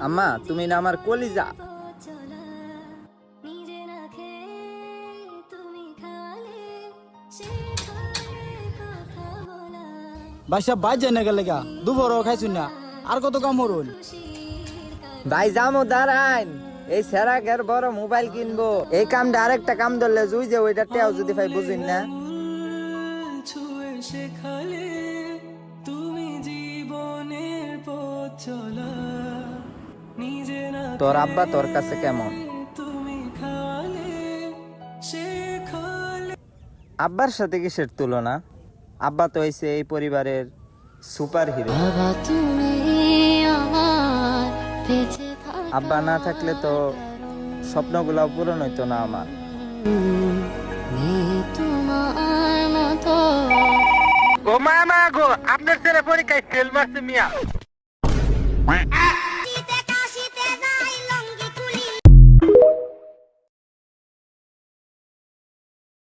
আম্মা তুমি না আমার কলিজা। বাসা বাজ যায় না গেলে গা দুপুরও খাইছুন না আর কত কাম হরুন। ভাই যামো দাঁড়াইন, এই সেরাকের বড় মোবাইল কিনবো। এই কামটা আরেকটা কাম ধরলে জুই যে ওইটা টেও যদি ভাই বুঝুন না। তোর আব্বা তোর কাছে কেমন? আব্বার সাথে কিসের তুলনা? আব্বা তো হইছে এই পরিবারের সুপার হিরো। আব্বা না থাকলে তো স্বপ্নগুলো পূরণ হইতো না আমার। ও মামা গো, আপনার ছেলে পরীক্ষায় ফেল মারছে মিয়া।